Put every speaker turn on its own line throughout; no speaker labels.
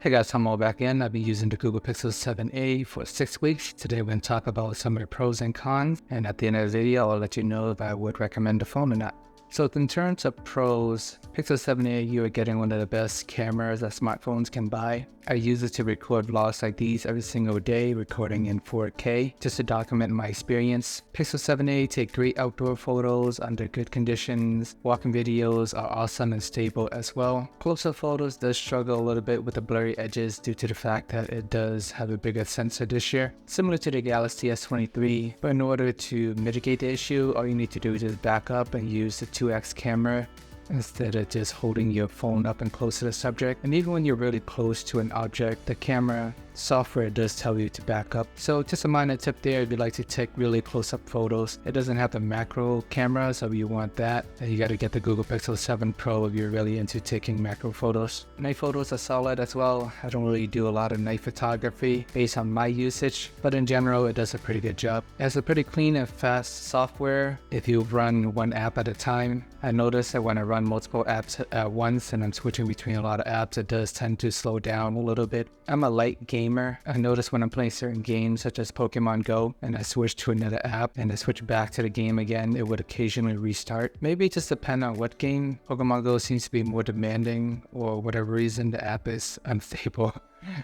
Hey guys, I'm all back in. I've been using the Google Pixel 7a for 6 weeks. Today we're going to talk about some of the pros and cons, and at the end of the video I'll let you know if I would recommend the phone or not. So in terms of pros, Pixel 7a, you are getting one of the best cameras that smartphones can buy. I use it to record vlogs like these every single day, recording in 4K, just to document my experience. Pixel 7a take great outdoor photos under good conditions. Walking videos are awesome and stable as well. Close-up photos does struggle a little bit with the blurry edges due to the fact that it does have a bigger sensor this year, similar to the Galaxy S23. But in order to mitigate the issue, all you need to do is just back up and use the 2x camera instead of just holding your phone up and close to the subject. And even when you're really close to an object, the camera software does tell you to back up. So just a minor tip there, if you like to take really close-up photos, it doesn't have the macro camera, so if you want that, then you got to get the Google Pixel 7 Pro if you're really into taking macro photos. Night photos are solid as well. I don't really do a lot of night photography based on my usage, but in general it does a pretty good job. It has a pretty clean and fast software if you run one app at a time. I noticed that when I run multiple apps at once and I'm switching between a lot of apps, it does tend to slow down a little bit. I'm a light gamer. I notice when I'm playing certain games such as Pokemon Go and I switch to another app and I switch back to the game again, it would occasionally restart. Maybe it just depends on what game. Pokemon Go seems to be more demanding, or whatever reason the app is unstable.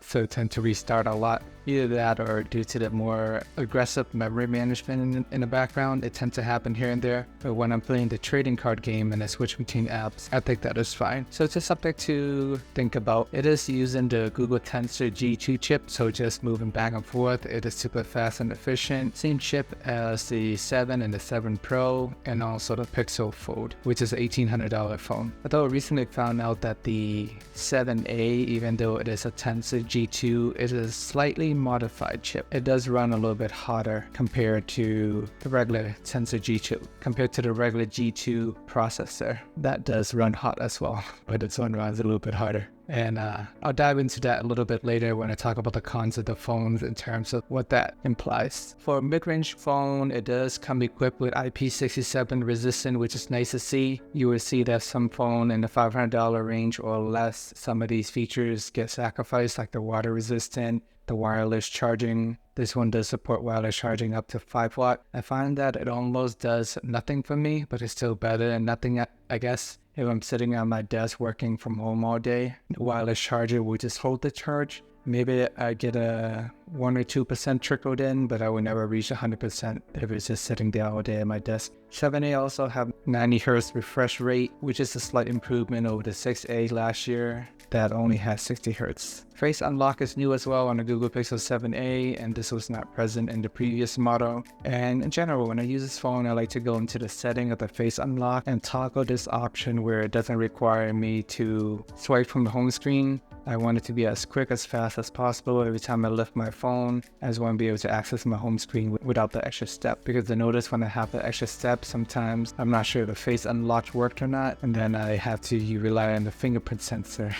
So it tends to restart a lot. Either that or due to the more aggressive memory management in the background, it tends to happen here and there. But when I'm playing the trading card game and I switch between apps, I think that is fine. So it's just something to think about. It is using the Google Tensor G2 chip, so just moving back and forth, it is super fast and efficient. Same chip as the 7 and the 7 Pro, and also the Pixel Fold, which is an $1,800 phone. Although I recently found out that the 7a, even though it is a Tensor G2, it is a slightly modified chip. It does run a little bit hotter compared to the regular Tensor G2. Compared to the regular G2 processor, that does run hot as well, but its one runs a little bit harder. And I'll dive into that a little bit later when I talk about the cons of the phones in terms of what that implies. For a mid-range phone, it does come equipped with IP67 resistant, which is nice to see. You will see that some phone in the $500 range or less, some of these features get sacrificed, like the water resistant, the wireless charging. This one does support wireless charging up to 5 watt. I find that it almost does nothing for me, but it's still better than nothing, I guess. If I'm sitting on my desk working from home all day, the wireless charger will just hold the charge. Maybe I get a 1 or 2% trickled in, but I will never reach 100% if it's just sitting there all day at my desk. 7a also have 90 Hz refresh rate, which is a slight improvement over the 6a last year that only has 60 Hz. Face unlock is new as well on the Google Pixel 7a, and this was not present in the previous model. And in general, when I use this phone, I like to go into the setting of the face unlock and toggle this option where it doesn't require me to swipe from the home screen. I want it to be as quick, as fast as possible. Every time I lift my phone, I just want to be able to access my home screen without the extra step. Because I notice when I have the extra step, sometimes I'm not sure if the face unlock worked or not, and then I have to rely on the fingerprint sensor,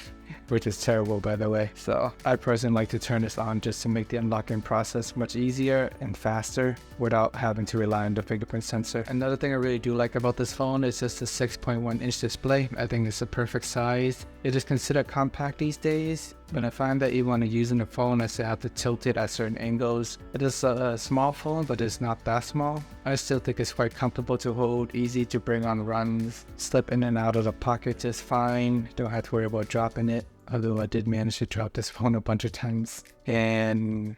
which is terrible, by the way. So I personally like to turn this on just to make the unlocking process much easier and faster without having to rely on the fingerprint sensor. Another thing I really do like about this phone is just the 6.1-inch display. I think it's the perfect size. It is considered compact these days, but I find that even when I'm using the phone, I still have to tilt it at certain angles. It is a small phone, but it's not that small. I still think it's quite comfortable to hold, easy to bring on runs, slip in and out of the pocket just fine. Don't have to worry about dropping it, although I did manage to drop this phone a bunch of times. And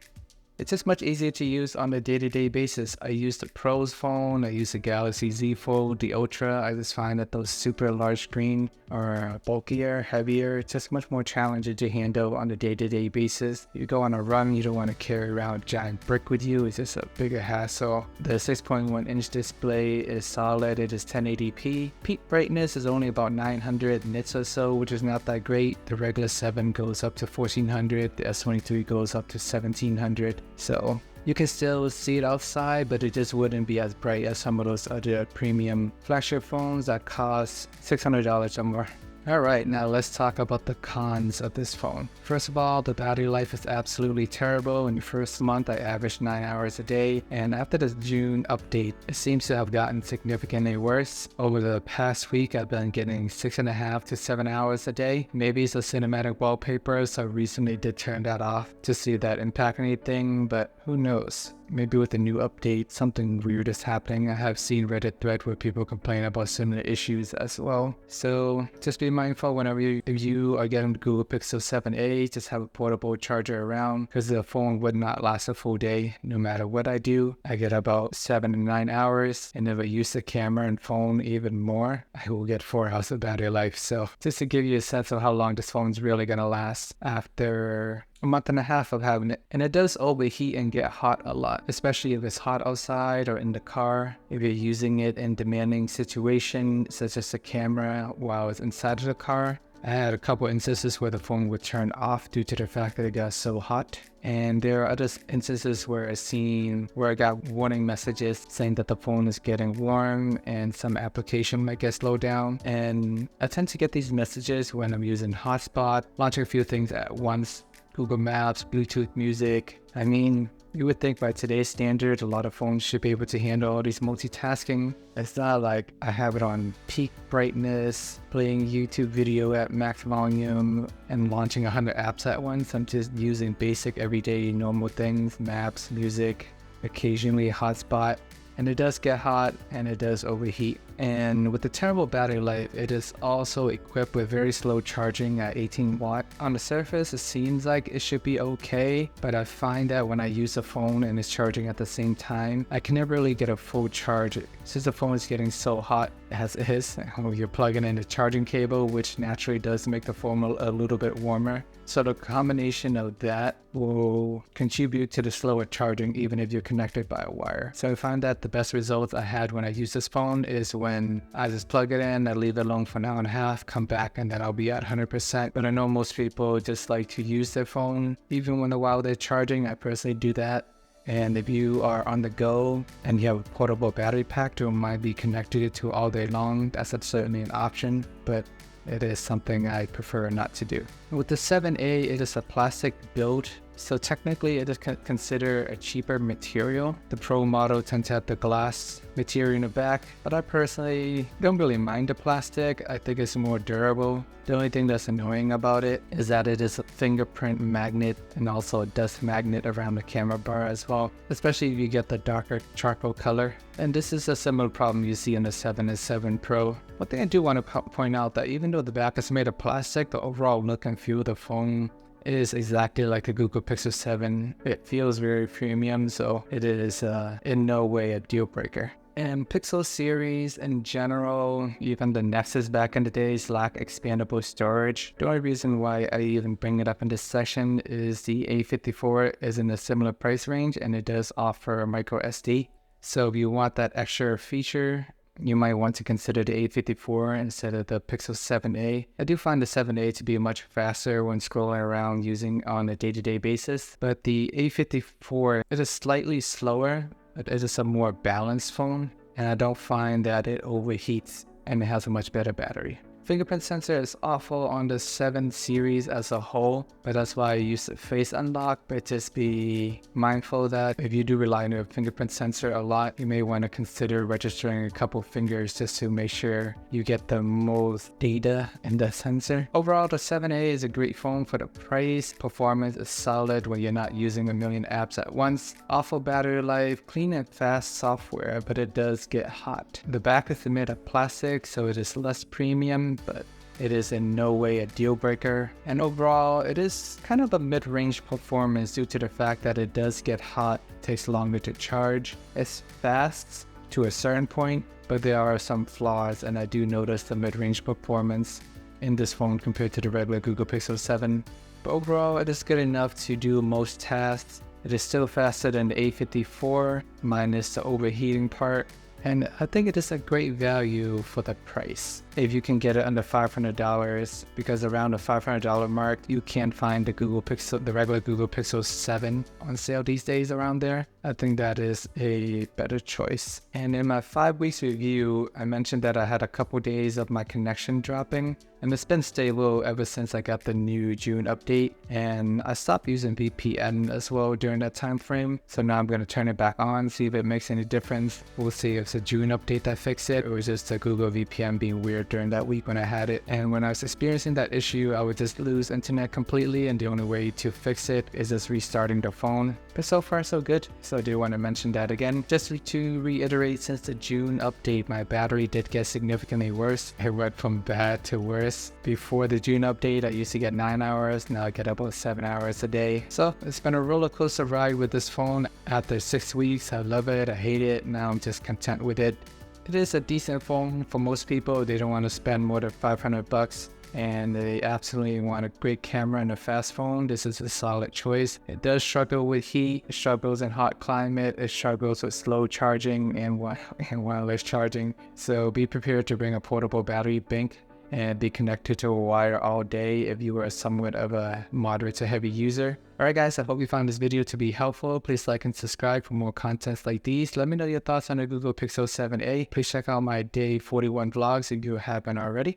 it's just much easier to use on a day-to-day basis. I use the Pro's phone, I use the Galaxy Z Fold, the Ultra. I just find that those super large screen are bulkier, heavier. It's just much more challenging to handle on a day-to-day basis. You go on a run, you don't want to carry around a giant brick with you. It's just a bigger hassle. The 6.1-inch display is solid. It is 1080p. Peak brightness is only about 900 nits or so, which is not that great. The regular 7 goes up to 1400. The S23 goes up to 1700. So you can still see it outside, but it just wouldn't be as bright as some of those other premium flagship phones that cost $600 or more. Alright, now let's talk about the cons of this phone. First of all, the battery life is absolutely terrible. In the first month, I averaged 9 hours a day, and after the June update, it seems to have gotten significantly worse. Over the past week, I've been getting 6.5 to 7 hours a day. Maybe it's a cinematic wallpaper, so I recently did turn that off to see if that impact anything, but who knows? Maybe with the new update, something weird is happening. I have seen Reddit thread where people complain about similar issues as well. So just be mindful whenever you are getting the Google Pixel 7a, just have a portable charger around, because the phone would not last a full day no matter what I do. I get about 7 to 9 hours, and if I use the camera and phone even more, I will get 4 hours of battery life. So just to give you a sense of how long this phone's really gonna last after a month and a half of having it. And it does overheat and get hot a lot, especially if it's hot outside or in the car. If you're using it in demanding situations such as the camera while it's inside of the car. I had a couple instances where the phone would turn off due to the fact that it got so hot. And there are other instances where I got warning messages saying that the phone is getting warm and some application might get slowed down. And I tend to get these messages when I'm using hotspot, launching a few things at once. Google Maps, Bluetooth music. I mean, you would think by today's standards, a lot of phones should be able to handle all these multitasking. It's not like I have it on peak brightness, playing YouTube video at max volume, and launching 100 apps at once. I'm just using basic everyday normal things, maps, music, occasionally hotspot. And it does get hot and it does overheat. And with the terrible battery life, it is also equipped with very slow charging at 18 watt. On the surface, it seems like it should be okay, but I find that when I use the phone and it's charging at the same time, I can never really get a full charge. Since the phone is getting so hot as is, you're plugging in the charging cable, which naturally does make the phone a little bit warmer. So the combination of that will contribute to the slower charging even if you're connected by a wire. So I find that the best results I had when I use this phone is when I just plug it in, I leave it alone for an hour and a half, come back, and then I'll be at 100%. But I know most people just like to use their phone even while they're charging. I personally do that. And if you are on the go and you have a portable battery pack to might be connected to all day long, that's certainly an option. But it is something I prefer not to do. With the 7a, it is a plastic build, so technically it is considered a cheaper material. The Pro model tends to have the glass material in the back, but I personally don't really mind the plastic. I think it's more durable. The only thing that's annoying about it is that it is a fingerprint magnet and also a dust magnet around the camera bar as well, especially if you get the darker charcoal color. And this is a similar problem you see in the 7 and 7 Pro. One thing I do want to point out that even though the back is made of plastic, the overall look and feel of the phone is exactly like the Google Pixel 7. It feels very premium, so it is in no way a deal breaker. And Pixel series in general, even the Nexus back in the days, lack expandable storage. The only reason why I even bring it up in this section is the A54 is in a similar price range and it does offer micro SD. So if you want that extra feature, you might want to consider the A54 instead of the Pixel 7a. I do find the 7a to be much faster when scrolling around using on a day-to-day basis, but the A54 is slightly slower. It is a more balanced phone, and I don't find that it overheats and it has a much better battery. Fingerprint sensor is awful on the 7 series as a whole, but that's why I use the face unlock. But just be mindful that if you do rely on your fingerprint sensor a lot, you may want to consider registering a couple fingers just to make sure you get the most data in the sensor. Overall, the 7a is a great phone for the price. Performance is solid when you're not using a million apps at once. Awful battery life, clean and fast software, but it does get hot. The back is made of plastic, so it is less premium, but it is in no way a deal breaker. And overall, it is kind of a mid-range performance due to the fact that it does get hot, takes longer to charge. It's fast to a certain point, but there are some flaws, and I do notice the mid-range performance in this phone compared to the regular Google Pixel 7. But overall, it is good enough to do most tasks. It is still faster than the A54, minus the overheating part. And I think it is a great value for the price. If you can get it under $500, because around the $500 mark, you can't find the regular Google Pixel 7 on sale these days around there. I think that is a better choice. And in my 5 weeks review, I mentioned that I had a couple days of my connection dropping, and it's been stable ever since I got the new June update. And I stopped using VPN as well during that time frame. So now I'm going to turn it back on, see if it makes any difference. We'll see if it's a June update that fixed it, or was just a Google VPN being weird during that week when I had it. And when I was experiencing that issue, I would just lose internet completely, and the only way to fix it is just restarting the phone. But so far so good. So I do want to mention that again. Just to reiterate, since the June update, my battery did get significantly worse. It went from bad to worse. Before the June update, I used to get 9 hours. Now I get about 7 hours a day. So it's been a roller coaster ride with this phone. After 6 weeks, I love it, I hate it. Now I'm just content with it. It is a decent phone for most people. They don't want to spend more than $500. And they absolutely want a great camera and a fast phone. This is a solid choice. It does struggle with heat, it struggles in hot climate, it struggles with slow charging and wireless charging. So be prepared to bring a portable battery bank and be connected to a wire all day if you are somewhat of a moderate to heavy user. Alright guys, I hope you found this video to be helpful. Please like and subscribe for more contents like these. Let me know your thoughts on the Google Pixel 7a. Please check out my day 41 vlogs if you haven't already.